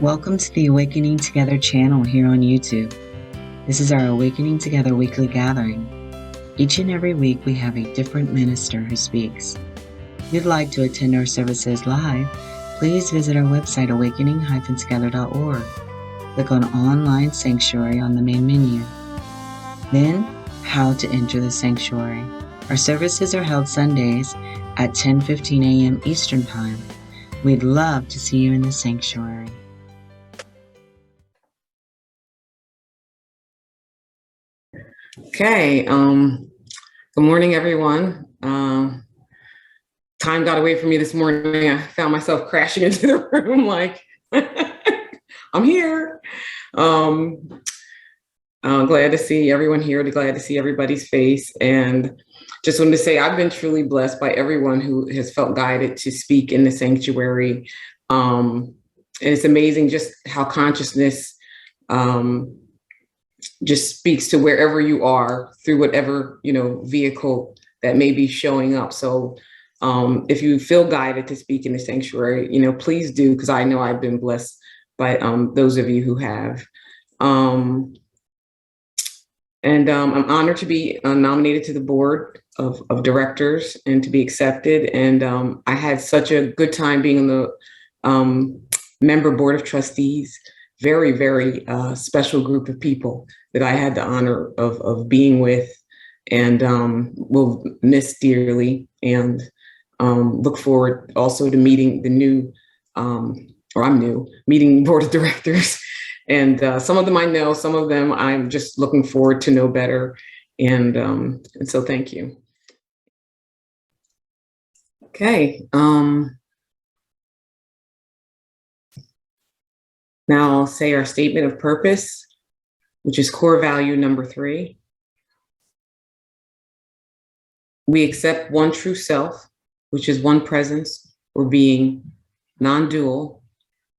Welcome to the Awakening Together channel here on YouTube. This is our Awakening Together weekly gathering. Each and every week we have a different minister who speaks. If you'd like to attend our services live, please visit our website awakening-together.org. Click on Online Sanctuary on the main menu. Then, How to Enter the Sanctuary. Our services are held Sundays at 10:15 a.m. Eastern Time. We'd love to see you in the sanctuary. Okay, good morning, everyone. Time got away from me this morning. I found myself crashing into the room like, I'm here. I'm glad to see everyone here, glad to see everybody's face. And just wanted to say, I've been truly blessed by everyone who has felt guided to speak in the sanctuary. And it's amazing just how consciousness just speaks to wherever you are through whatever, vehicle that may be showing up. So if you feel guided to speak in the sanctuary, please do, because I know I've been blessed by those of you who have. And I'm honored to be nominated to the board of directors and to be accepted. And I had such a good time being on the member board of trustees. Very, very special group of people that I had the honor of being with, and will miss dearly, and look forward also to meeting the new, meeting board of directors. And some of them I know, some of them I'm just looking forward to know better. And so thank you. Okay. Now I'll say our statement of purpose, which is core value number 3. We accept one true self, which is one presence or being, non-dual,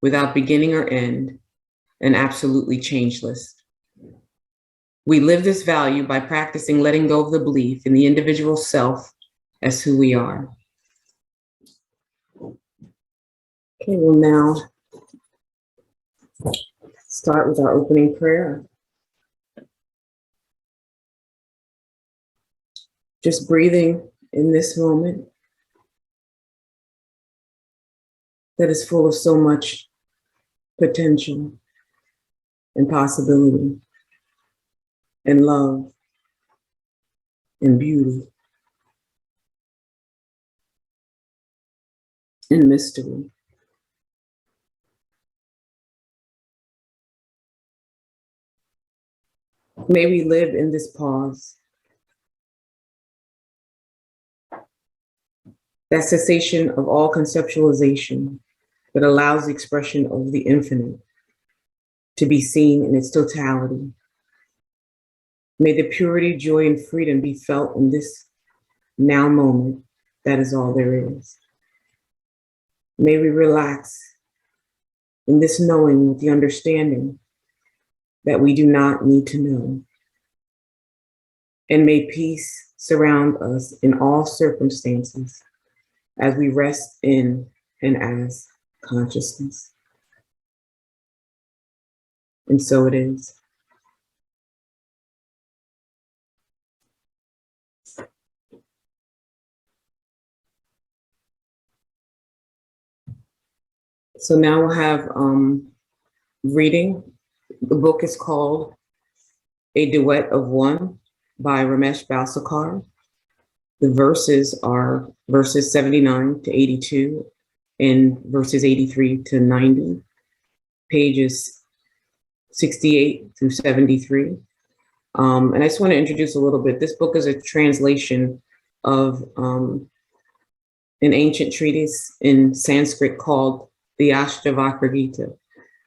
without beginning or end, and absolutely changeless. We live this value by practicing letting go of the belief in the individual self as who we are. Okay, we'll now start with our opening prayer. Just breathing in this moment that is full of so much potential and possibility and love and beauty and mystery. May we live in this pause, that cessation of all conceptualization that allows the expression of the infinite to be seen in its totality. May the purity, joy, and freedom be felt in this now moment. That is all there is. May we relax in this knowing with the understanding that we do not need to know. And may peace surround us in all circumstances as we rest in and as consciousness. And so it is. So now we'll have reading. The book is called A Duet of One by Ramesh Balsekar. The verses are verses 79 to 82 and verses 83 to 90, pages 68 through 73. And I just want to introduce a little bit. This book is a translation of an ancient treatise in Sanskrit called the Ashtavakra Gita.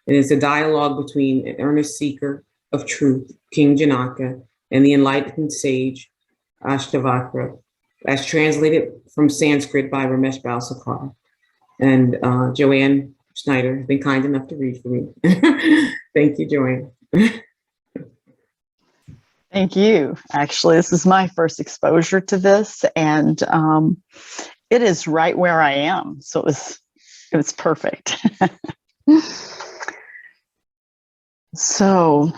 And it's a dialogue between an earnest seeker of truth, King Janaka, and the enlightened sage Ashtavakra, as translated from Sanskrit by Ramesh Balsekar. And Joanne Schneider has been kind enough to read for me. Thank you, Joanne. Thank you. Actually, this is my first exposure to this, and it is right where I am. So it was perfect. So,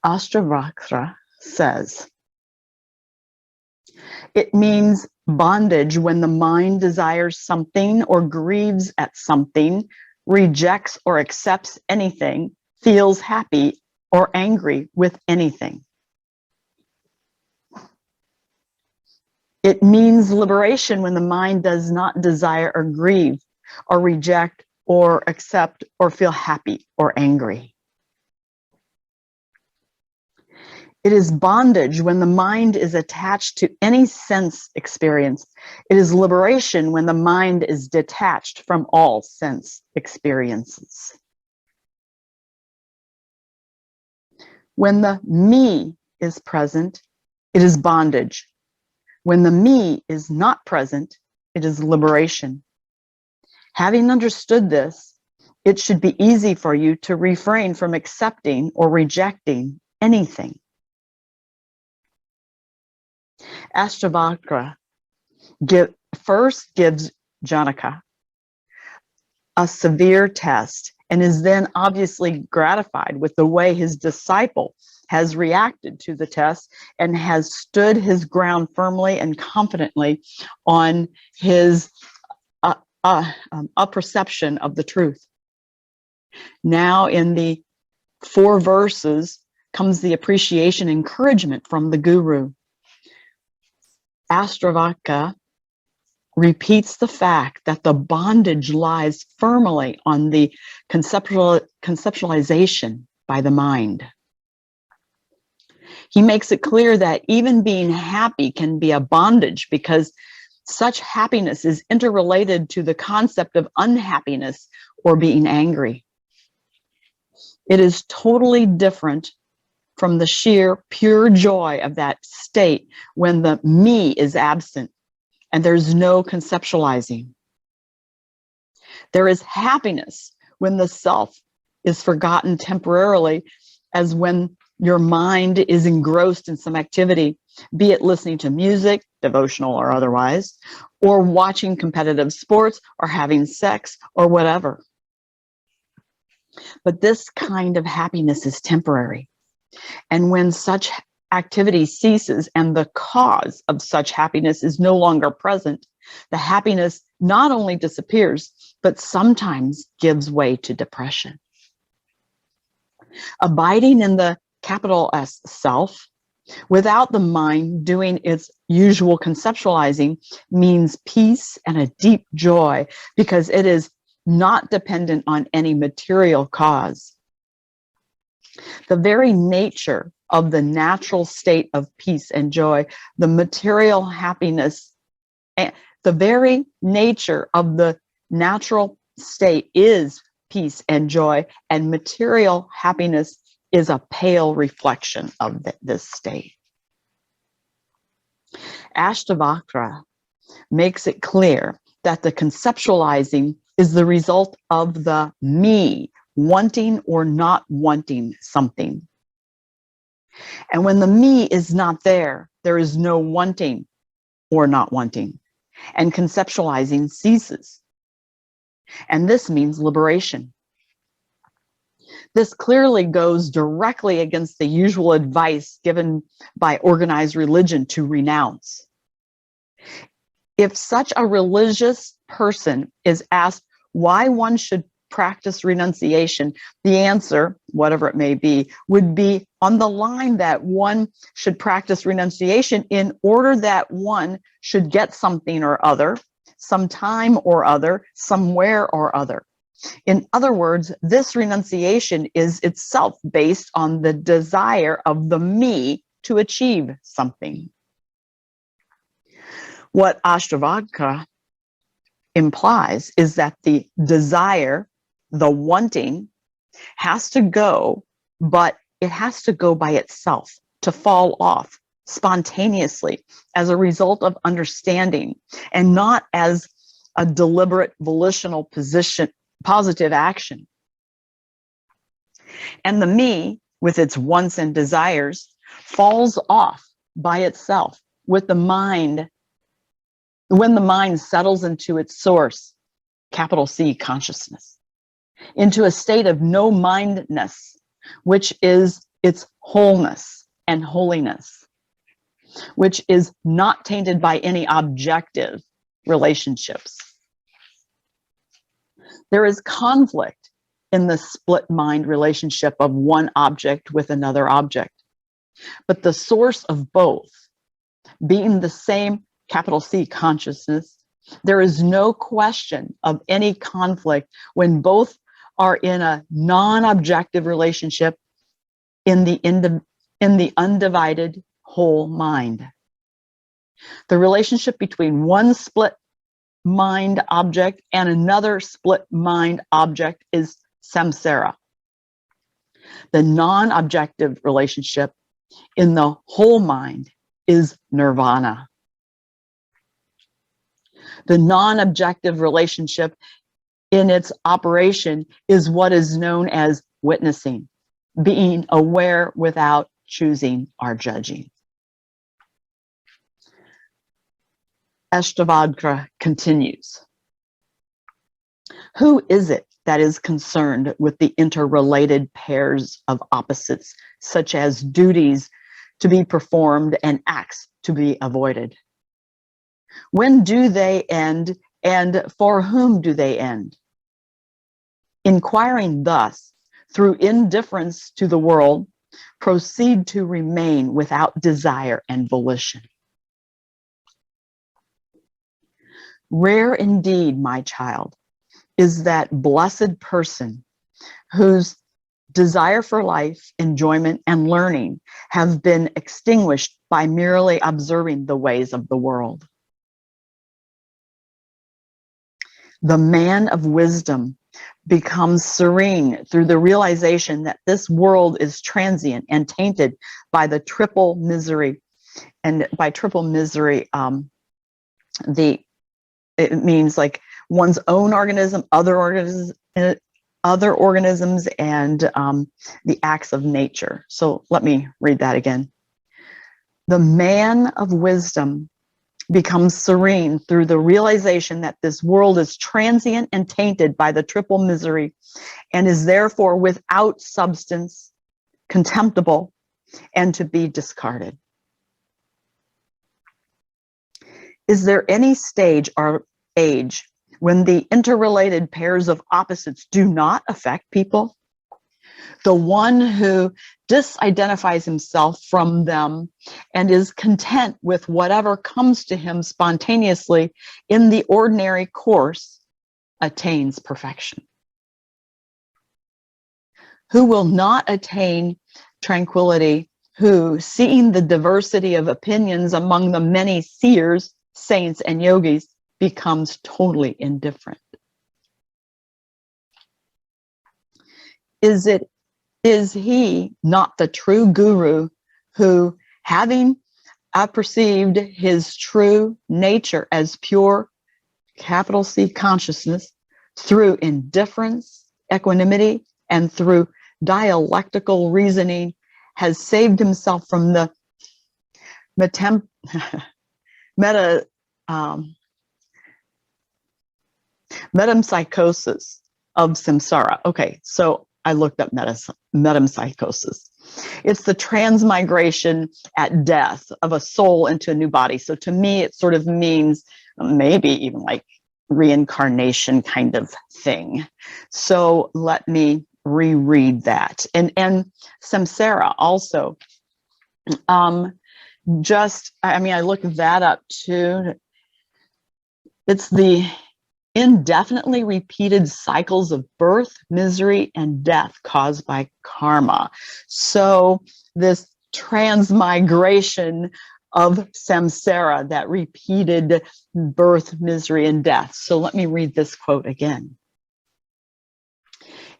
Ashtavakra says, it means bondage when the mind desires something or grieves at something, rejects or accepts anything, feels happy or angry with anything. It means liberation when the mind does not desire or grieve or reject or accept or feel happy or angry. It is bondage when the mind is attached to any sense experience. It is liberation when the mind is detached from all sense experiences. When the me is present, it is bondage. When the me is not present, it is liberation. Having understood this, it should be easy for you to refrain from accepting or rejecting anything. Ashtavakra first gives Janaka a severe test and is then obviously gratified with the way his disciple has reacted to the test and has stood his ground firmly and confidently on his perception of the truth. Now in the 4 verses comes the appreciation, encouragement from the guru. Ashtavakra repeats the fact that the bondage lies firmly on the conceptualization by the mind. He makes it clear that even being happy can be a bondage because such happiness is interrelated to the concept of unhappiness or being angry. It is totally different from the sheer pure joy of that state when the me is absent and there's no conceptualizing. There is happiness when the self is forgotten temporarily, as when your mind is engrossed in some activity, be it listening to music, devotional or otherwise, or watching competitive sports or having sex or whatever. But this kind of happiness is temporary. And when such activity ceases and the cause of such happiness is no longer present, the happiness not only disappears, but sometimes gives way to depression. Abiding in the capital S self, without the mind doing its usual conceptualizing, means peace and a deep joy because it is not dependent on any material cause. The very nature of the natural state of peace and joy, the material happiness, the very nature of the natural state is peace and joy, and material happiness is a pale reflection of this state. Ashtavakra makes it clear that the conceptualizing is the result of the me wanting or not wanting something. And when the me is not there, there is no wanting or not wanting, and conceptualizing ceases. And this means liberation. This clearly goes directly against the usual advice given by organized religion to renounce. If such a religious person is asked why one should practice renunciation, the answer, whatever it may be, would be on the line that one should practice renunciation in order that one should get something or other, sometime or other, somewhere or other. In other words, this renunciation is itself based on the desire of the me to achieve something. What Ashtavakra implies is that the desire, the wanting, has to go, but it has to go by itself, to fall off spontaneously as a result of understanding, and not as a deliberate volitional positive action. And the me, with its wants and desires, falls off by itself with the mind, when the mind settles into its source, capital C, consciousness. into a state of no mindness, which is its wholeness and holiness, which is not tainted by any objective relationships. There is conflict in the split mind relationship of one object with another object, but the source of both being the same capital C consciousness, there is no question of any conflict when both are in a non-objective relationship in the undivided whole mind. The relationship between one split mind object and another split mind object is samsara. The non-objective relationship in the whole mind is nirvana. The non-objective relationship in its operation is what is known as witnessing, being aware without choosing or judging. Ashtavakra continues. Who is it that is concerned with the interrelated pairs of opposites, such as duties to be performed and acts to be avoided? When do they end, and for whom do they end? Inquiring thus, through indifference to the world, proceed to remain without desire and volition. Rare indeed, my child, is that blessed person whose desire for life, enjoyment, and learning have been extinguished by merely observing the ways of the world. The man of wisdom becomes serene through the realization that this world is transient and tainted by the triple misery. And by triple misery, it means like one's own organism, other organisms, and the acts of nature. So let me read that again. The man of wisdom becomes serene through the realization that this world is transient and tainted by the triple misery and is therefore without substance, contemptible, and to be discarded. Is there any stage or age when the interrelated pairs of opposites do not affect people? The one who disidentifies himself from them and is content with whatever comes to him spontaneously in the ordinary course attains perfection. Who will not attain tranquility, who, seeing the diversity of opinions among the many seers, saints, and yogis, becomes totally indifferent? Is he not the true guru who, having perceived his true nature as pure, capital C consciousness, through indifference, equanimity, and through dialectical reasoning, has saved himself from the metempsychosis of samsara? Okay, so I looked up metempsychosis. It's the transmigration at death of a soul into a new body. So to me, it sort of means maybe even like reincarnation kind of thing. So let me reread that. And samsara also, I looked that up too. It's the indefinitely repeated cycles of birth, misery, and death caused by karma. So this transmigration of samsara, that repeated birth, misery, and death. So let me read this quote again.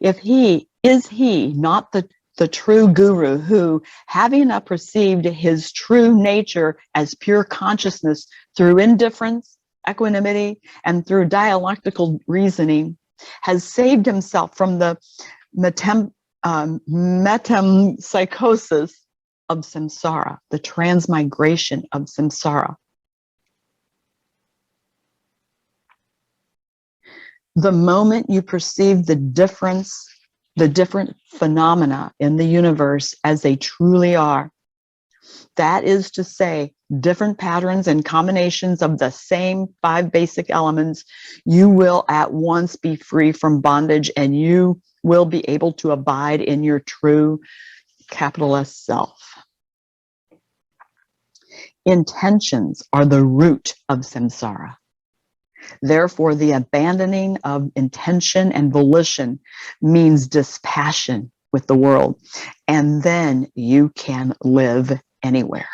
Is he not the true guru who, having perceived his true nature as pure consciousness through indifference, equanimity, and through dialectical reasoning, has saved himself from the metempsychosis of samsara, the transmigration of samsara? The moment you perceive the different phenomena in the universe as they truly are, that is to say, different patterns and combinations of the same 5 basic elements, you will at once be free from bondage, and you will be able to abide in your true capital S self. Intentions are the root of samsara. Therefore, the abandoning of intention and volition means dispassion with the world, and then you can live anywhere.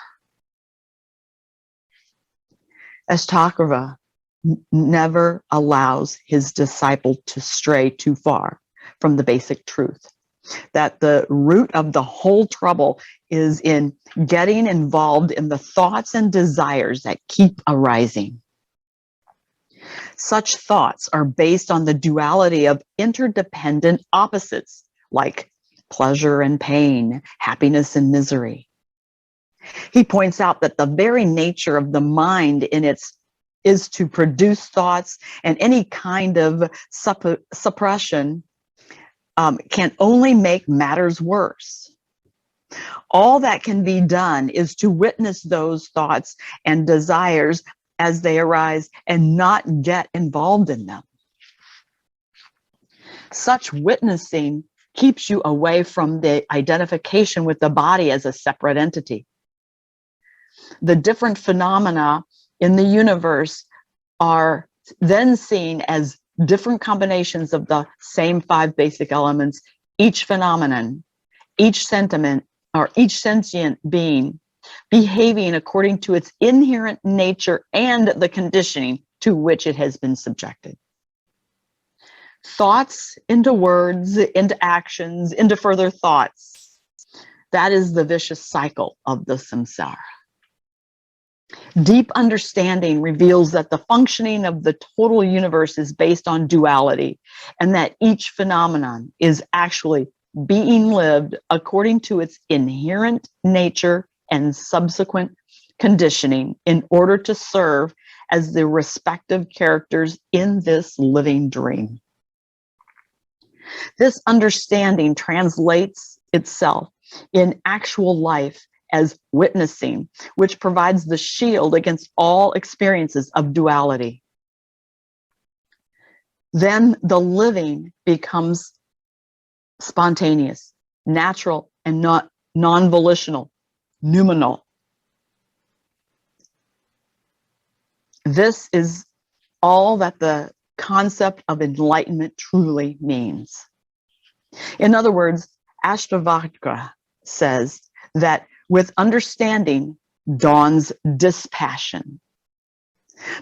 Ashtavakra never allows his disciple to stray too far from the basic truth, that the root of the whole trouble is in getting involved in the thoughts and desires that keep arising. Such thoughts are based on the duality of interdependent opposites, like pleasure and pain, happiness and misery. He points out that the very nature of the mind is to produce thoughts, and any kind of suppression can only make matters worse. All that can be done is to witness those thoughts and desires as they arise and not get involved in them. Such witnessing keeps you away from the identification with the body as a separate entity. The different phenomena in the universe are then seen as different combinations of the same 5 basic elements, each phenomenon, each sentiment, or each sentient being behaving according to its inherent nature and the conditioning to which it has been subjected. Thoughts into words, into actions, into further thoughts. That is the vicious cycle of the samsara. Deep understanding reveals that the functioning of the total universe is based on duality, and that each phenomenon is actually being lived according to its inherent nature and subsequent conditioning in order to serve as the respective characters in this living dream. This understanding translates itself in actual life as witnessing, which provides the shield against all experiences of duality. Then the living becomes spontaneous, natural, and not non-volitional, noumenal. This is all that the concept of enlightenment truly means. In other words, Ashtavakra says that with understanding dawns dispassion.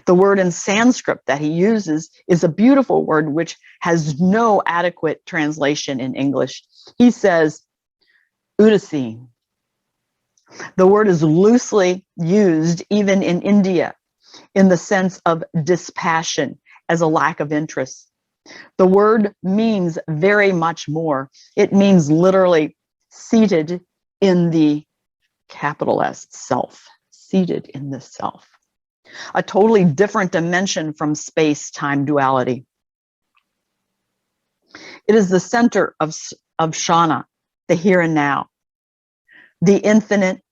The word in Sanskrit that he uses is a beautiful word which has no adequate translation in English. He says, udasine. The word is loosely used even in India in the sense of dispassion as a lack of interest. The word means very much more. It means literally seated in the capital S self, seated in the self. A totally different dimension from space-time duality. It is the center of Shana, the here and now, the infinite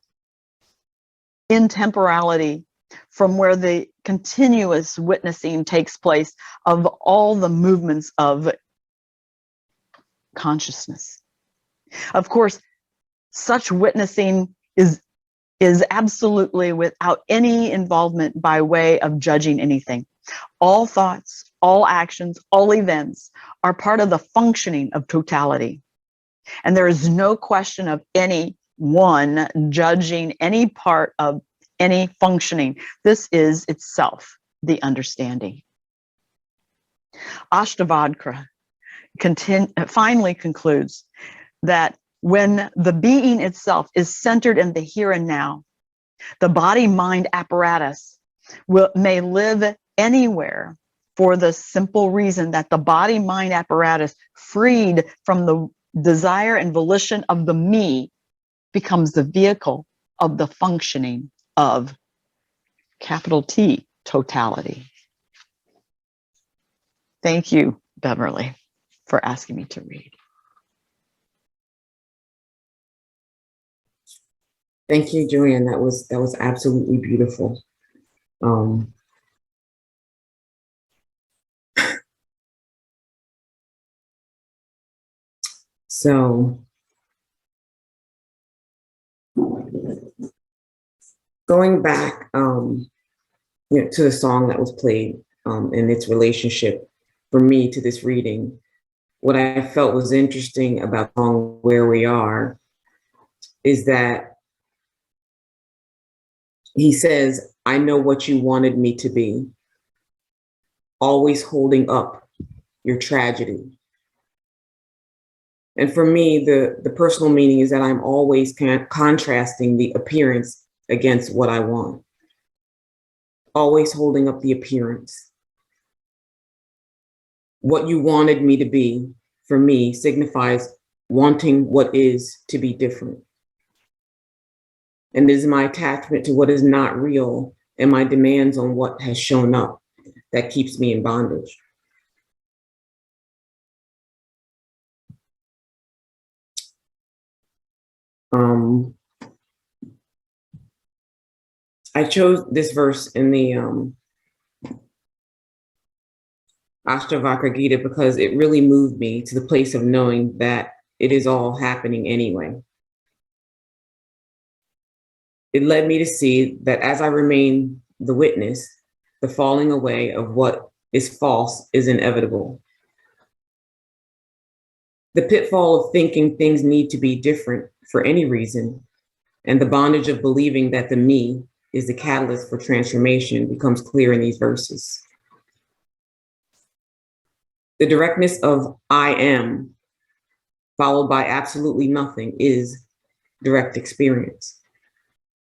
intemporality from where the continuous witnessing takes place of all the movements of consciousness. Of course, such witnessing is absolutely without any involvement by way of judging anything. All thoughts, all actions, all events are part of the functioning of totality. And there is no question of anyone judging any part of any functioning. This is itself the understanding. Ashtavakra finally concludes that when the being itself is centered in the here and now, the body-mind apparatus may live anywhere for the simple reason that the body-mind apparatus, freed from the desire and volition of the me, becomes the vehicle of the functioning of capital T, totality. Thank you, Beverly, for asking me to read. Thank you, Joanne. That was absolutely beautiful. So going back to the song that was played and its relationship for me to this reading, what I felt was interesting about the song Where We Are is that he says, I know what you wanted me to be, always holding up your tragedy. And for me, the personal meaning is that I'm always contrasting the appearance against what I want, always holding up the appearance. What you wanted me to be, for me, signifies wanting what is to be different. And it is my attachment to what is not real and my demands on what has shown up that keeps me in bondage. I chose this verse in the Ashtavakra Gita because it really moved me to the place of knowing that it is all happening anyway. It led me to see that as I remain the witness, the falling away of what is false is inevitable. The pitfall of thinking things need to be different for any reason, and the bondage of believing that the me is the catalyst for transformation becomes clear in these verses. The directness of I am, followed by absolutely nothing, is direct experience.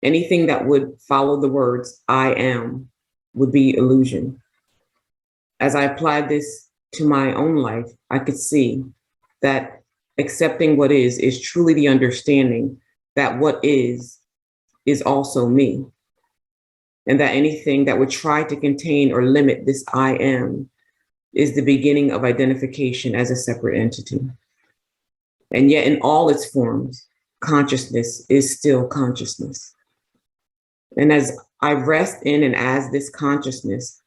Anything that would follow the words I am would be illusion. As I applied this to my own life, I could see that accepting what is truly the understanding that what is also me. And that anything that would try to contain or limit this I am is the beginning of identification as a separate entity. And yet in all its forms, consciousness is still consciousness. And as I rest in and as this consciousness,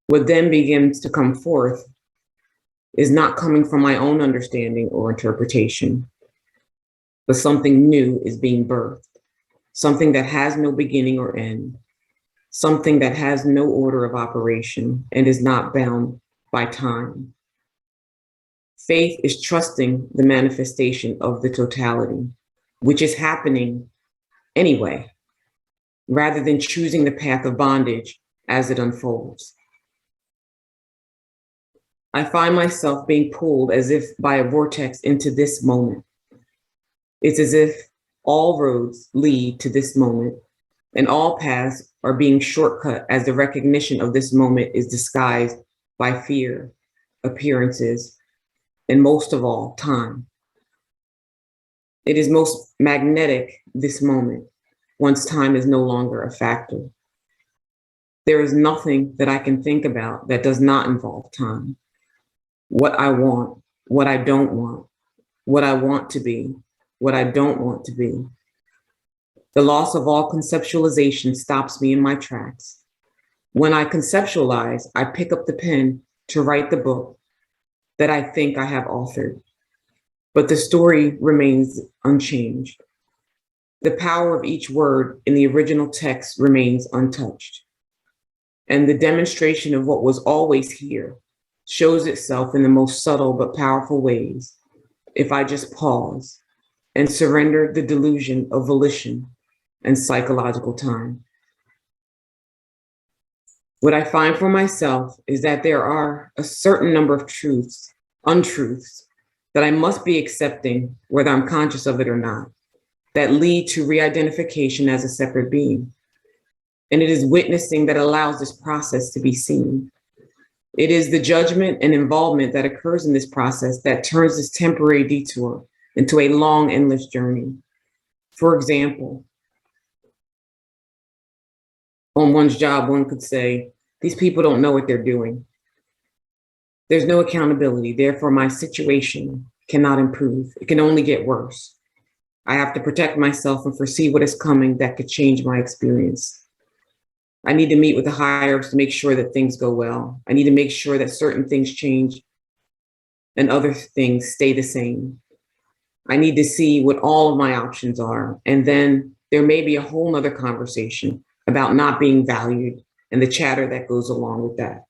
what then begins to come forth is not coming from my own understanding or interpretation, but something new is being birthed, something that has no beginning or end, something that has no order of operation and is not bound by time. Faith is trusting the manifestation of the totality, which is happening anyway, rather than choosing the path of bondage as it unfolds. I find myself being pulled as if by a vortex into this moment. It's as if all roads lead to this moment and all paths are being shortcut as the recognition of this moment is disguised by fear, appearances, and most of all, time. It is most magnetic, this moment, once time is no longer a factor. There is nothing that I can think about that does not involve time. What I want, what I don't want, what I want to be, what I don't want to be. The loss of all conceptualization stops me in my tracks. When I conceptualize, I pick up the pen to write the book that I think I have authored, but the story remains unchanged. The power of each word in the original text remains untouched. And the demonstration of what was always here shows itself in the most subtle but powerful ways if I just pause and surrender the delusion of volition and psychological time. What I find for myself is that there are a certain number of truths, untruths, that I must be accepting whether I'm conscious of it or not, that lead to re-identification as a separate being. And it is witnessing that allows this process to be seen. It is the judgment and involvement that occurs in this process that turns this temporary detour into a long, endless journey. For example, on one's job, one could say, these people don't know what they're doing. There's no accountability. Therefore, my situation cannot improve. It can only get worse. I have to protect myself and foresee what is coming that could change my experience. I need to meet with the higher ups to make sure that things go well. I need to make sure that certain things change and other things stay the same. I need to see what all of my options are. And then there may be a whole nother conversation about not being valued and the chatter that goes along with that.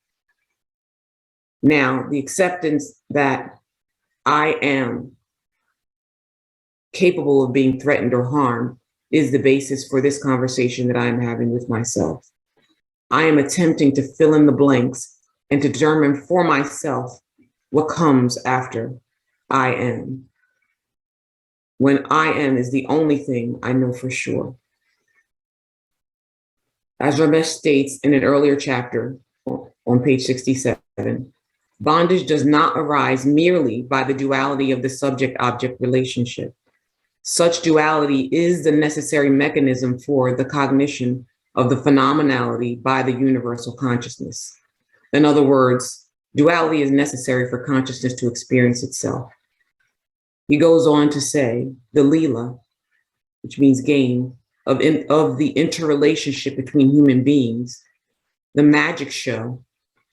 Now, the acceptance that I am capable of being threatened or harmed is the basis for this conversation that I am having with myself. I am attempting to fill in the blanks and to determine for myself what comes after I am, when I am is the only thing I know for sure. As Ramesh states in an earlier chapter on page 67, bondage does not arise merely by the duality of the subject-object relationship. Such duality is the necessary mechanism for the cognition of the phenomenality by the universal consciousness. In other words, duality is necessary for consciousness to experience itself. He goes on to say, the Leela, which means game, of the interrelationship between human beings, the magic show,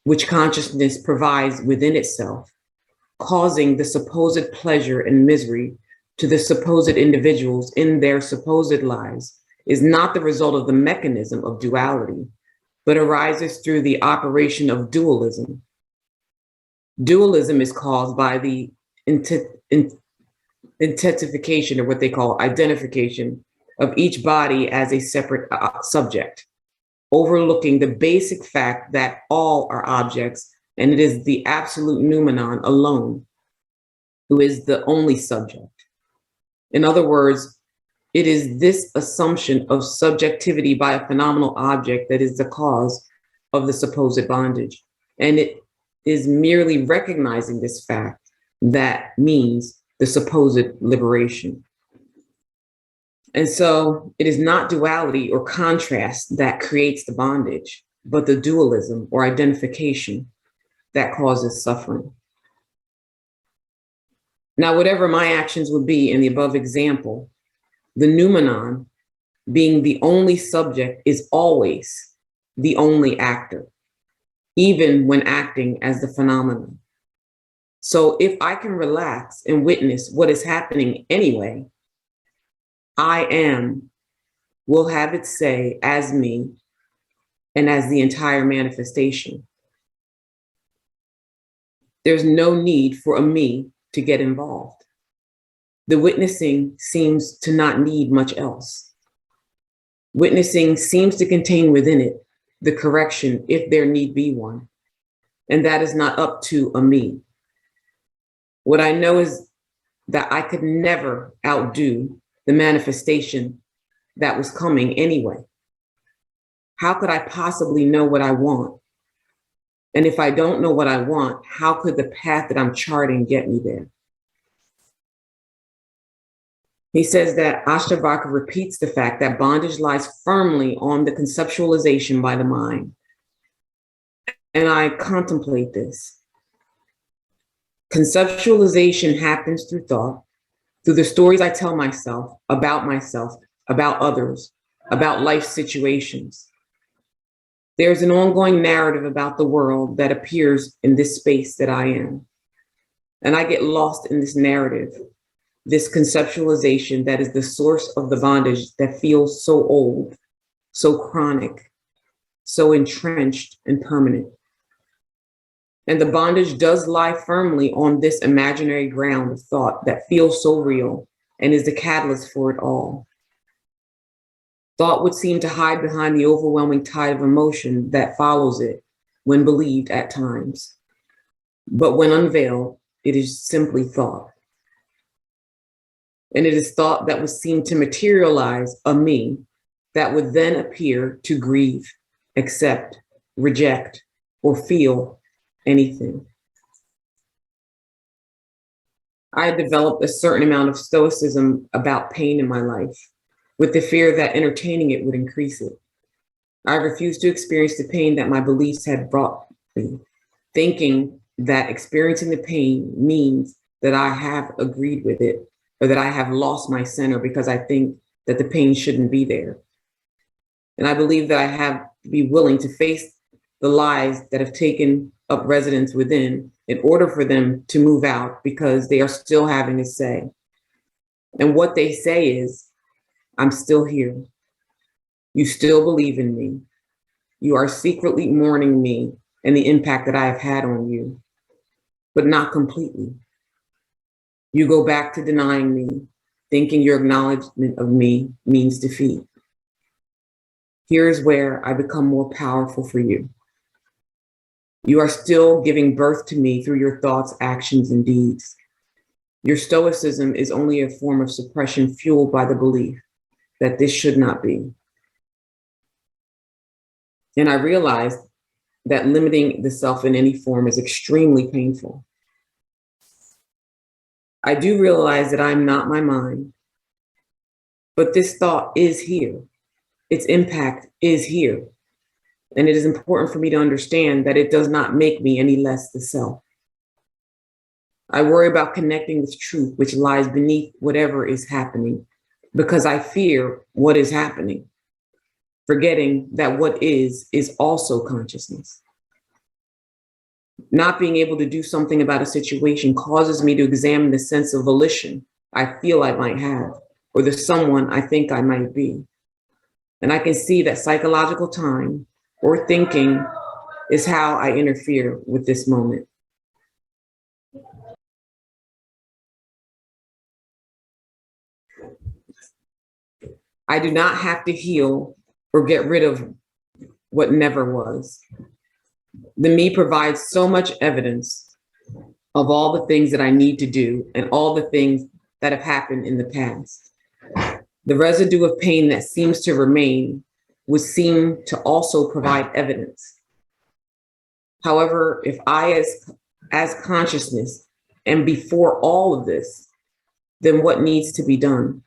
which consciousness provides within itself, causing the supposed pleasure and misery to the supposed individuals in their supposed lives, is not the result of the mechanism of duality, but arises through the operation of dualism. Dualism is caused by the intensification, or what they call identification, of each body as a separate subject, overlooking the basic fact that all are objects, and it is the absolute noumenon alone who is the only subject. In other words, it is this assumption of subjectivity by a phenomenal object that is the cause of the supposed bondage. And it is merely recognizing this fact that means the supposed liberation. And so it is not duality or contrast that creates the bondage, but the dualism or identification that causes suffering. Now, whatever my actions would be in the above example, the noumenon, being the only subject, is always the only actor, even when acting as the phenomenon. So if I can relax and witness what is happening anyway, I am will have its say as me and as the entire manifestation. There's no need for a me to get involved. The witnessing seems to not need much else. Witnessing seems to contain within it the correction, if there need be one, and that is not up to a me. What I know is that I could never outdo the manifestation that was coming anyway. How could I possibly know what I want? And if I don't know what I want, how could the path that I'm charting get me there? He says that Ashtavakra repeats the fact that bondage lies firmly on the conceptualization by the mind. And I contemplate this. Conceptualization happens through thought, through the stories I tell myself, about others, about life situations. There's an ongoing narrative about the world that appears in this space that I am. And I get lost in this narrative, this conceptualization that is the source of the bondage that feels so old, so chronic, so entrenched and permanent. And the bondage does lie firmly on this imaginary ground of thought that feels so real and is the catalyst for it all. Thought would seem to hide behind the overwhelming tide of emotion that follows it when believed at times. But when unveiled, it is simply thought. And it is thought that would seem to materialize a me that would then appear to grieve, accept, reject, or feel anything. I had developed a certain amount of stoicism about pain in my life, with the fear that entertaining it would increase it. I refused to experience the pain that my beliefs had brought me, thinking that experiencing the pain means that I have agreed with it, or that I have lost my center because I think that the pain shouldn't be there. And I believe that I have to be willing to face the lies that have taken up residence within in order for them to move out, because they are still having a say. And what they say is, I'm still here. You still believe in me. You are secretly mourning me and the impact that I have had on you, but not completely. You go back to denying me, thinking your acknowledgement of me means defeat. Here's where I become more powerful for you. You are still giving birth to me through your thoughts, actions, and deeds. Your stoicism is only a form of suppression fueled by the belief that this should not be. And I realized that limiting the self in any form is extremely painful. I do realize that I'm not my mind, but this thought is here. Its impact is here. And it is important for me to understand that it does not make me any less the self. I worry about connecting with truth, which lies beneath whatever is happening, because I fear what is happening, forgetting that what is also consciousness. Not being able to do something about a situation causes me to examine the sense of volition I feel I might have, or the someone I think I might be. And I can see that psychological time or thinking is how I interfere with this moment. I do not have to heal or get rid of what never was. The me provides so much evidence of all the things that I need to do and all the things that have happened in the past. The residue of pain that seems to remain would seem to also provide evidence. However, if I as consciousness am before all of this, then what needs to be done?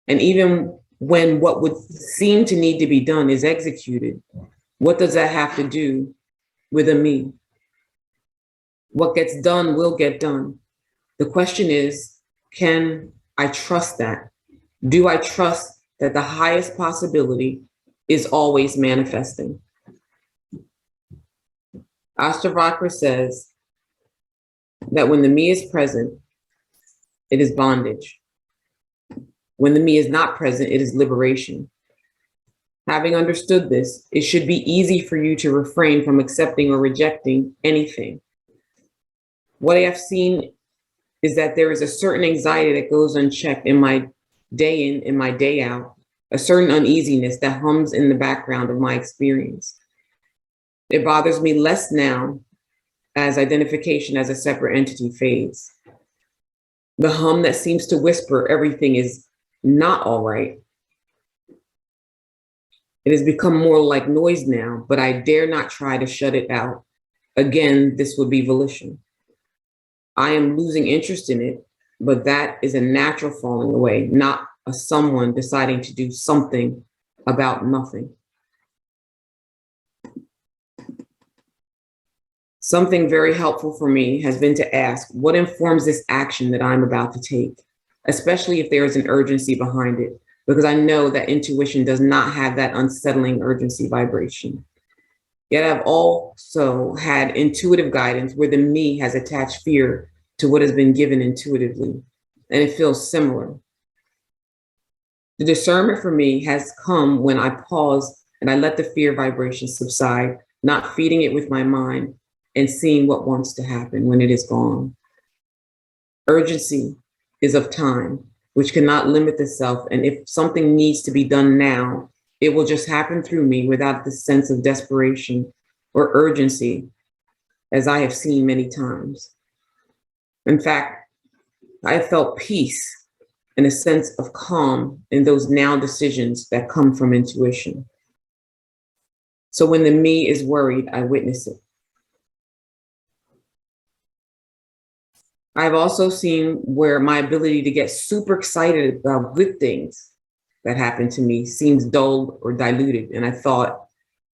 And even when what would seem to need to be done is executed, what does that have to do with a me? What gets done will get done. The question is, can I trust that? Do I trust that the highest possibility is always manifesting? Ashtavakra says that when the me is present, it is bondage. When the me is not present, it is liberation. Having understood this, it should be easy for you to refrain from accepting or rejecting anything. What I have seen is that there is a certain anxiety that goes unchecked in my day in and my day out, a certain uneasiness that hums in the background of my experience. It bothers me less now as identification as a separate entity fades. The hum that seems to whisper everything is not all right. It has become more like noise now, but I dare not try to shut it out. Again, this would be volition. I am losing interest in it, but that is a natural falling away, not a someone deciding to do something about nothing. Something very helpful for me has been to ask, what informs this action that I'm about to take, especially if there is an urgency behind it, because I know that intuition does not have that unsettling urgency vibration. Yet I've also had intuitive guidance where the me has attached fear to what has been given intuitively, and it feels similar. The discernment for me has come when I pause and I let the fear vibration subside, not feeding it with my mind and seeing what wants to happen when it is gone. Urgency is of time, which cannot limit the self, and if something needs to be done now, it will just happen through me without the sense of desperation or urgency, as I have seen many times. In fact, I have felt peace and a sense of calm in those now decisions that come from intuition. So when the me is worried, I witness it. I've also seen where my ability to get super excited about good things that happen to me seems dulled or diluted. And I thought,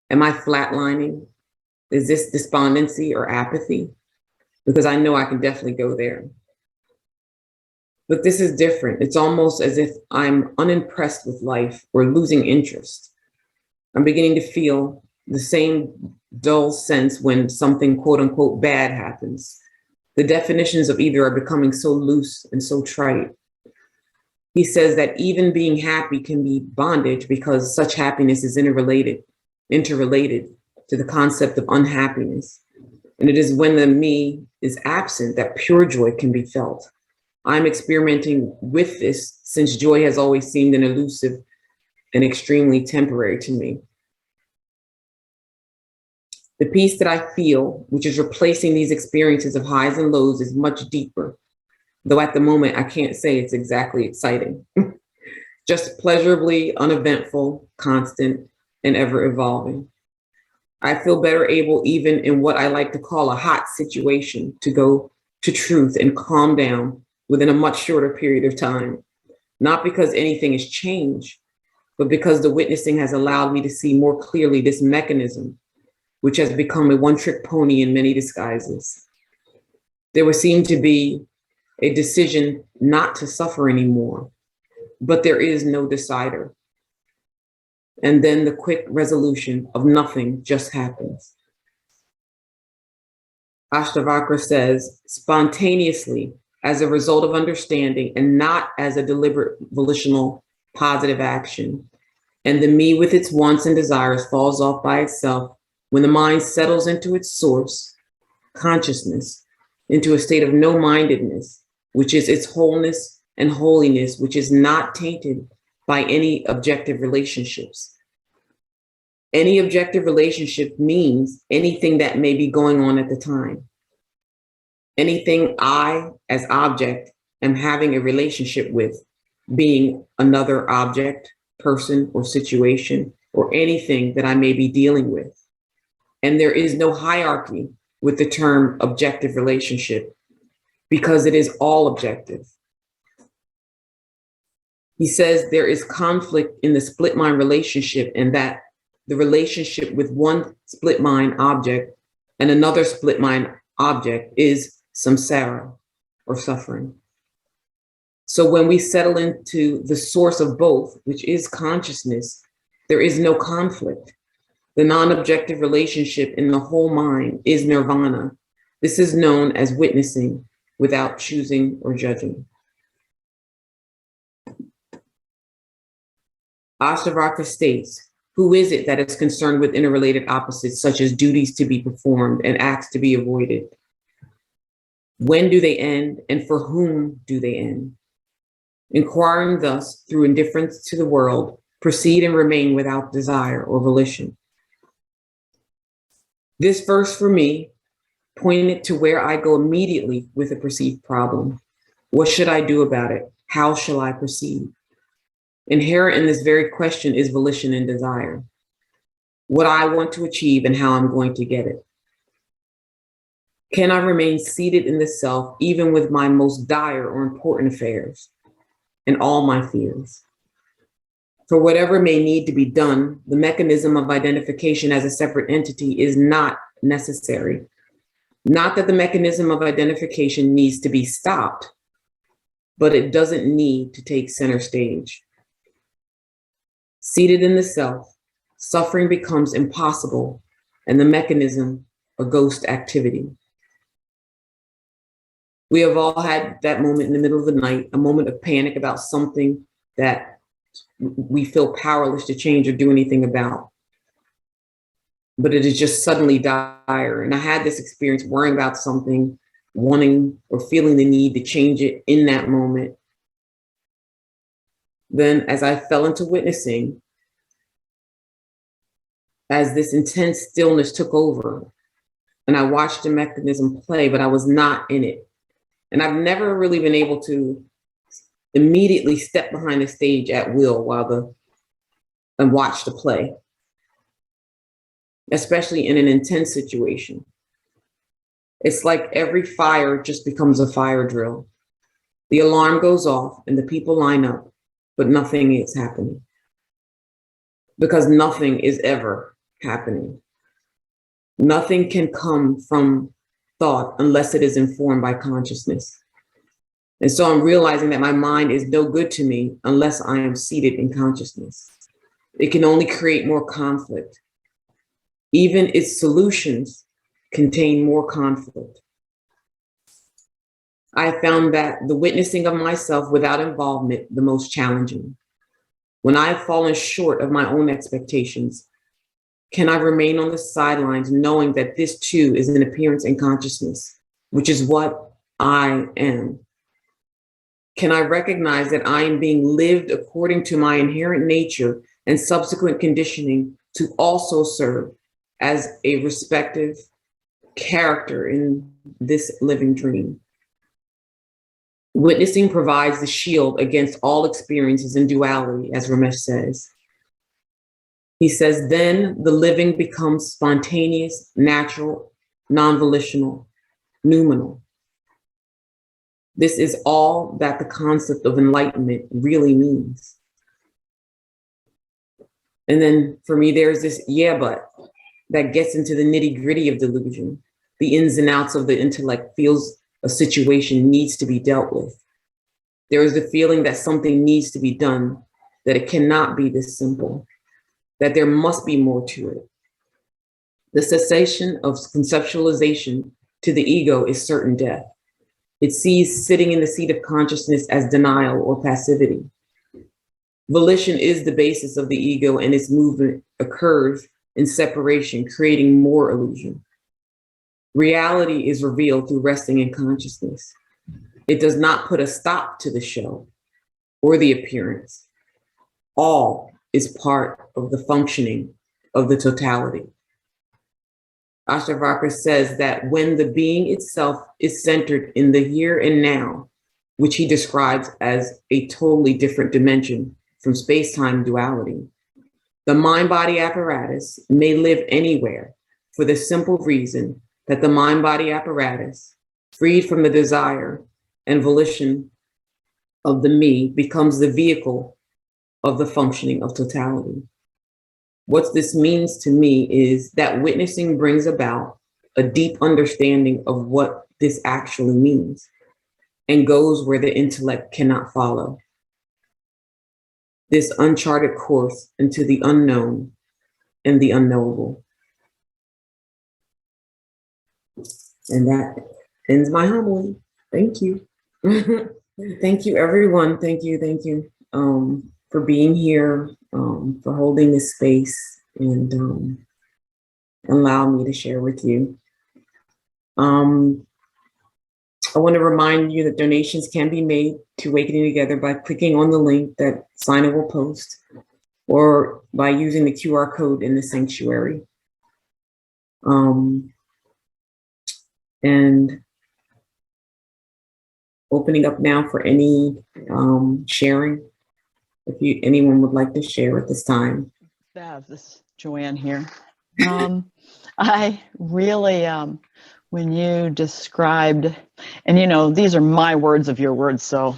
am I flatlining? Is this despondency or apathy? because I know I can definitely go there. But this is different. It's almost as if I'm unimpressed with life or losing interest. I'm beginning to feel the same dull sense when something quote unquote bad happens. The definitions of either are becoming so loose and so trite. He says that even being happy can be bondage because such happiness is interrelated to the concept of unhappiness. And it is when the me is absent that pure joy can be felt. I'm experimenting with this since joy has always seemed an elusive and extremely temporary to me. The peace that I feel, which is replacing these experiences of highs and lows, is much deeper. Though at the moment, I can't say it's exactly exciting. Just pleasurably uneventful, constant, and ever evolving. I feel better able, even in what I like to call a hot situation, to go to truth and calm down within a much shorter period of time. Not because anything has changed, but because the witnessing has allowed me to see more clearly this mechanism, which has become a one-trick pony in many disguises. There would seem to be a decision not to suffer anymore, but there is no decider. And then the quick resolution of nothing just happens. Ashtavakra says, spontaneously, as a result of understanding and not as a deliberate volitional positive action. And the me with its wants and desires falls off by itself when the mind settles into its source, consciousness, into a state of no-mindedness, which is its wholeness and holiness, which is not tainted by any objective relationships. Any objective relationship means anything that may be going on at the time. Anything I, as object, am having a relationship with, being another object, person, or situation, or anything that I may be dealing with. And there is no hierarchy with the term objective relationship because it is all objective. He says there is conflict in the split mind relationship and that the relationship with one split mind object and another split mind object is samsara or suffering. So when we settle into the source of both, which is consciousness, there is no conflict. The non-objective relationship in the whole mind is nirvana. This is known as witnessing without choosing or judging. Ashtavakra states, who is it that is concerned with interrelated opposites such as duties to be performed and acts to be avoided? When do they end and for whom do they end? Inquiring thus through indifference to the world, proceed and remain without desire or volition. This verse for me pointed to where I go immediately with a perceived problem. What should I do about it? How shall I proceed? Inherent in this very question is volition and desire. What I want to achieve and how I'm going to get it. Can I remain seated in the self even with my most dire or important affairs and all my fears? For whatever may need to be done, the mechanism of identification as a separate entity is not necessary. Not that the mechanism of identification needs to be stopped, but it doesn't need to take center stage. Seated in the self, suffering becomes impossible and the mechanism a ghost activity. We have all had that moment in the middle of the night, a moment of panic about something that we feel powerless to change or do anything about. But it is just suddenly dire. And I had this experience worrying about something, wanting or feeling the need to change it in that moment. Then as I fell into witnessing, as this intense stillness took over, and I watched the mechanism play, but I was not in it. And I've never really been able to immediately step behind the stage at will and watch the play, especially in an intense situation. It's like every fire just becomes a fire drill. The alarm goes off and the people line up, but nothing is happening. Because nothing is ever happening. Nothing can come from thought unless it is informed by consciousness. And so I'm realizing that my mind is no good to me unless I am seated in consciousness. It can only create more conflict. Even its solutions contain more conflict. I found that the witnessing of myself without involvement the most challenging. When I have fallen short of my own expectations, can I remain on the sidelines knowing that this too is an appearance in consciousness, which is what I am? Can I recognize that I am being lived according to my inherent nature and subsequent conditioning to also serve as a respective character in this living dream? Witnessing provides the shield against all experiences in duality, as Ramesh says. He says, then the living becomes spontaneous, natural, non-volitional, noumenal. This is all that the concept of enlightenment really means. And then for me, there's this yeah, but that gets into the nitty gritty of delusion. The ins and outs of the intellect feels a situation needs to be dealt with. There is the feeling that something needs to be done, that it cannot be this simple, that there must be more to it. The cessation of conceptualization to the ego is certain death. It sees sitting in the seat of consciousness as denial or passivity. Volition is the basis of the ego, and its movement occurs in separation, creating more illusion. Reality is revealed through resting in consciousness. It does not put a stop to the show or the appearance. All is part of the functioning of the totality. Ashtavakra says that when the being itself is centered in the here and now, which he describes as a totally different dimension from space-time duality, the mind-body apparatus may live anywhere for the simple reason that the mind-body apparatus, freed from the desire and volition of the me, becomes the vehicle of the functioning of totality. What this means to me is that witnessing brings about a deep understanding of what this actually means and goes where the intellect cannot follow. This uncharted course into the unknown and the unknowable. And that ends my homily. Thank you. Thank you, everyone. Thank you for being here, for holding this space and allow me to share with you. I want to remind you that donations can be made to Awakening Together by clicking on the link that Signer will post or by using the QR code in the sanctuary. And opening up now for any sharing, if anyone would like to share at this time. This is Joanne here. I really, when you described, and these are my words of your words, so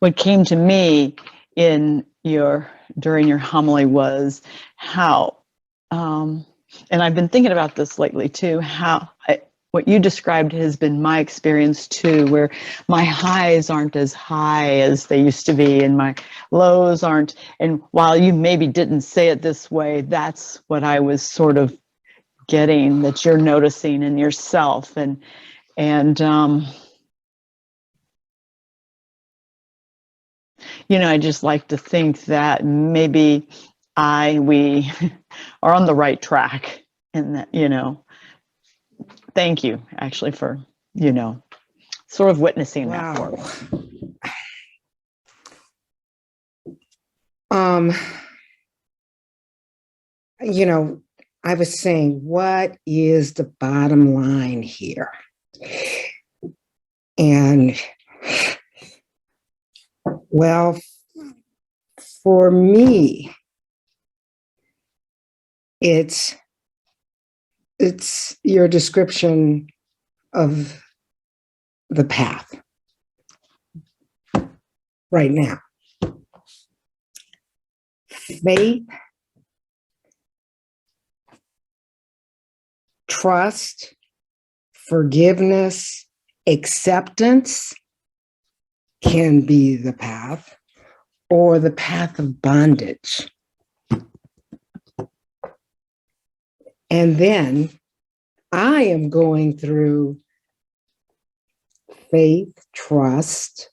what came to me during your homily was how, and I've been thinking about this lately too, how what you described has been my experience too, where my highs aren't as high as they used to be and my lows aren't. And while you maybe didn't say it this way, that's what I was sort of getting, that you're noticing in yourself. And I just like to think that maybe we are on the right track, and that, thank you actually for, sort of witnessing that for me. I was saying, what is the bottom line here? And well, for me, it's your description of the path right now. Faith, trust, forgiveness, acceptance can be the path, or the path of bondage. And then I am going through faith, trust,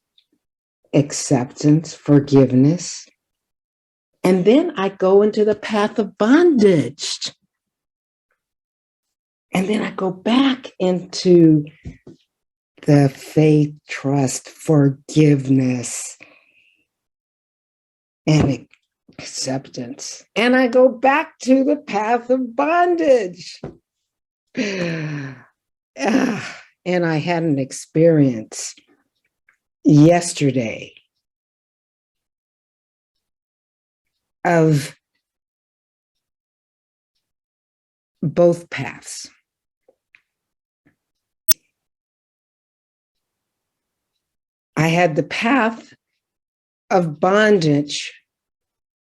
acceptance, forgiveness. And then I go into the path of bondage. And then I go back into the faith, trust, forgiveness, and acceptance. And I go back to the path of bondage. And I had an experience yesterday of both paths. I had the path of bondage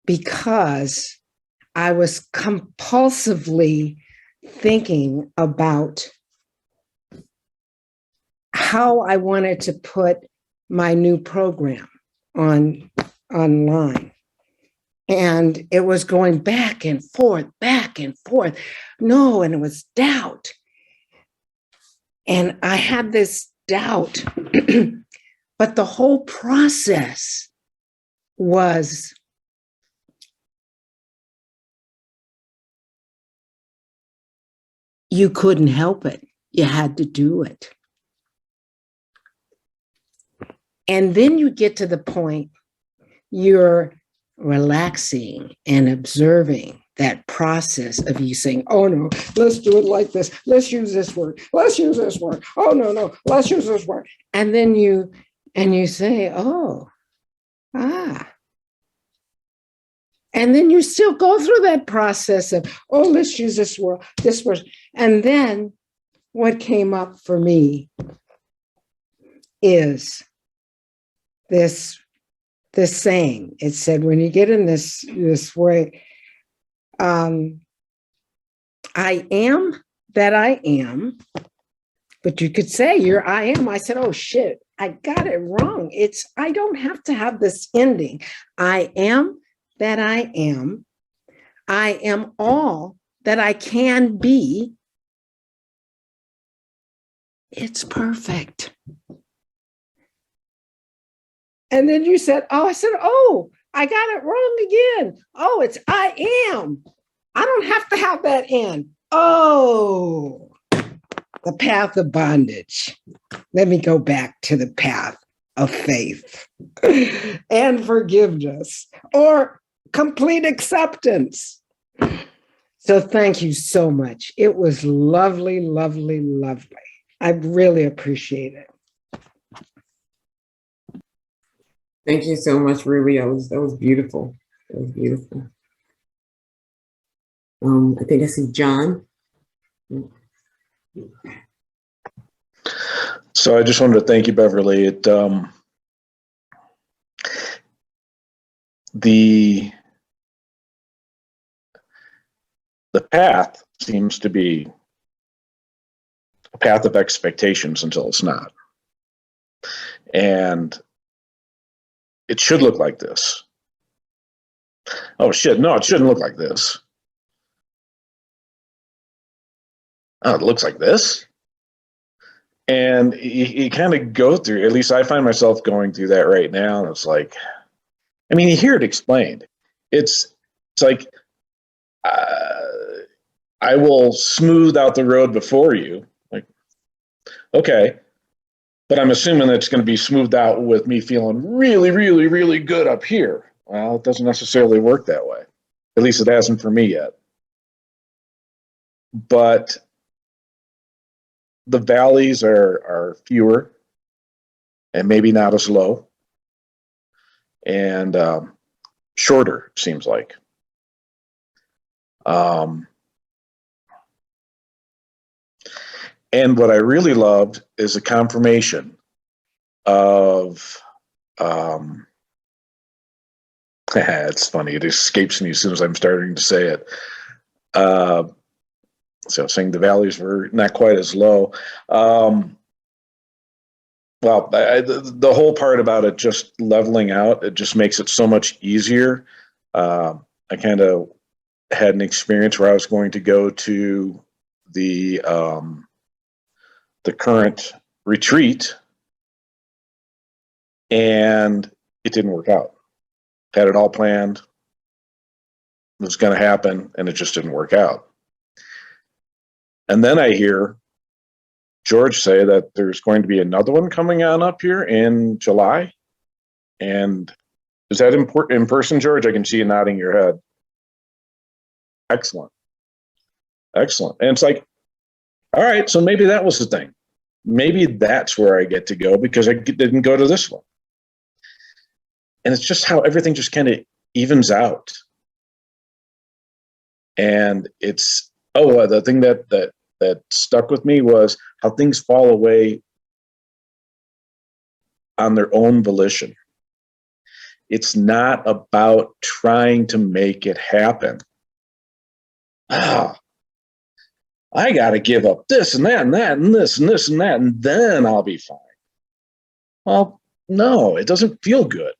because I was compulsively thinking about how I wanted to put my new program online. And it was going back and forth, back and forth. No, and it was doubt. And I had this doubt, but the whole process was you couldn't help it. You had to do it. And then you get to the point you're relaxing and observing that process of you saying, oh no, let's do it like this. Let's use this word. Let's use this word. Oh no, let's use this word. And then you say, oh, ah. And then you still go through that process of, oh, let's use this word. And then what came up for me is this saying. It said, when you get in this way, I am that I am, but you could say you're I am. I said, oh shit, I got it wrong. I don't have to have this ending. I am that I am. I am all that I can be. It's perfect. And then you said, oh, I said, oh, I got it wrong again. Oh, it's I am. I don't have to have that end. Oh, the path of bondage. Let me go back to the path of faith and forgiveness or complete acceptance. So thank you so much. It was lovely, lovely, lovely. I really appreciate it. Thank you so much, Ruby. That was beautiful. That was beautiful. I think I see John. So I just wanted to thank you, Beverly. The path seems to be a path of expectations until it's not. And it should look like this. Oh shit, no, it shouldn't look like this. Oh, it looks like this. And you kind of go through, at least I find myself going through that right now. And it's like, I mean, you hear it explained. It's like, I will smooth out the road before you. Like, okay, but I'm assuming it's going to be smoothed out with me feeling really, really, really good up here. Well, it doesn't necessarily work that way. At least it hasn't for me yet. But the valleys are fewer and maybe not as low and shorter, seems like. And what I really loved is a confirmation of, it's funny, it escapes me as soon as I'm starting to say it. So saying the valleys were not quite as low. Well, the whole part about it just leveling out, it just makes it so much easier. I kind of had an experience where I was going to go to the current retreat, and it didn't work out. Had it all planned, it was going to happen, and it just didn't work out. And then I hear George say that there's going to be another one coming on up here in July. And is that in person, George? I can see you nodding your head. Excellent. Excellent. And it's like, all right, so maybe that was the thing. Maybe that's where I get to go because I didn't go to this one. And it's just how everything just kind of evens out. And it's, the thing that stuck with me was how things fall away on their own volition. It's not about trying to make it happen. I got to give up this and that and that and this and this and that, and then I'll be fine. Well, no, it doesn't feel good.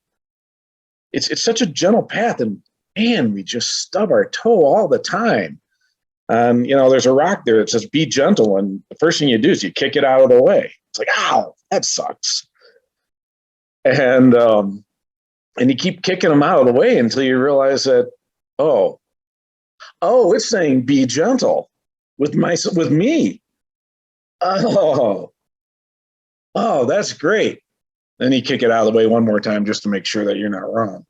It's such a gentle path, and man, we just stub our toe all the time. And, there's a rock there that says, be gentle. And the first thing you do is you kick it out of the way. It's like, ow, that sucks. And you keep kicking them out of the way until you realize that, it's saying be gentle with me. Oh, that's great. Then you kick it out of the way one more time just to make sure that you're not wrong.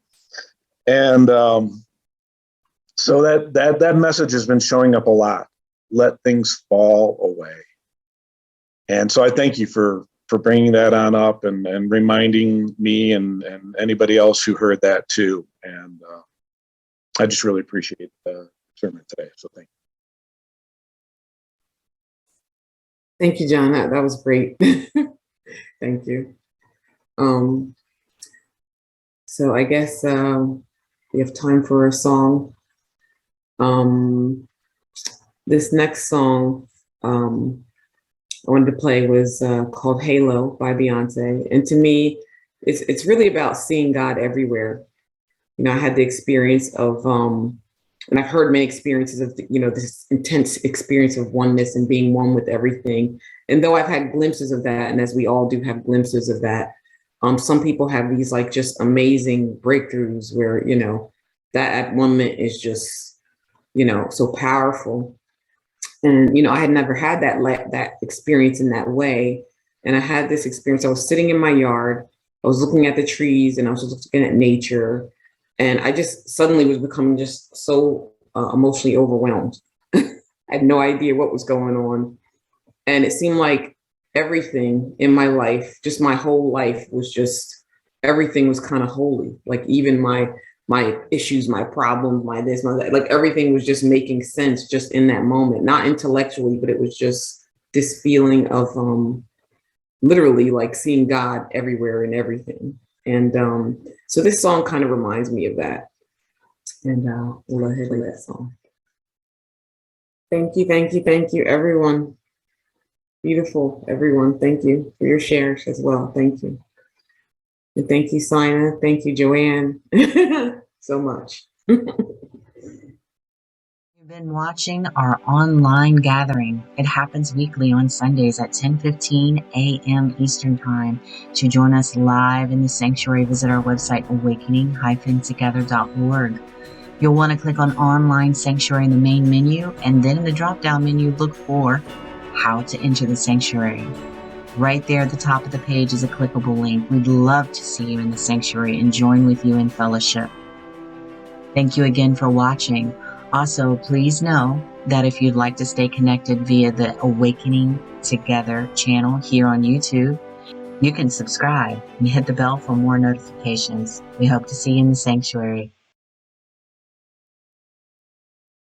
And so that message has been showing up a lot. Let things fall away. And so I thank you for bringing that on up and reminding me and anybody else who heard that too. And I just really appreciate the sermon today. So thank you. Thank you, John. That was great. Thank you. So I guess we have time for a song. This next song I wanted to play was called Halo by Beyonce. And to me, it's really about seeing God everywhere. I had the experience of, and I've heard many experiences of, this intense experience of oneness and being one with everything. And though I've had glimpses of that, and as we all do have glimpses of that, some people have these like just amazing breakthroughs where, that at one moment is just, so powerful. And, I had never had that experience in that way. And I had this experience. I was sitting in my yard, I was looking at the trees and I was just looking at nature. And I just suddenly was becoming just so emotionally overwhelmed. I had no idea what was going on. And it seemed like everything in my life, just my whole life was just, everything was kind of holy. Like even my issues, my problems, my this, my that, like everything was just making sense just in that moment, not intellectually, but it was just this feeling of literally like seeing God everywhere and everything. And so this song kind of reminds me of that. And we'll let her play that song. Thank you, everyone. Beautiful, everyone. Thank you for your shares as well. Thank you. And thank you, Sina. Thank you, Joanne, so much. You've been watching our online gathering. It happens weekly on Sundays at 10:15 a.m. Eastern Time. To join us live in the sanctuary, visit our website, awakening-together.org. You'll want to click on Online Sanctuary in the main menu, and then in the drop-down menu, look for How to Enter the Sanctuary. Right there at the top of the page is a clickable link. We'd love to see you in the sanctuary and join with you in fellowship. Thank you again for watching. Also, please know that if you'd like to stay connected via the Awakening Together channel here on YouTube, you can subscribe and hit the bell for more notifications. We hope to see you in the sanctuary.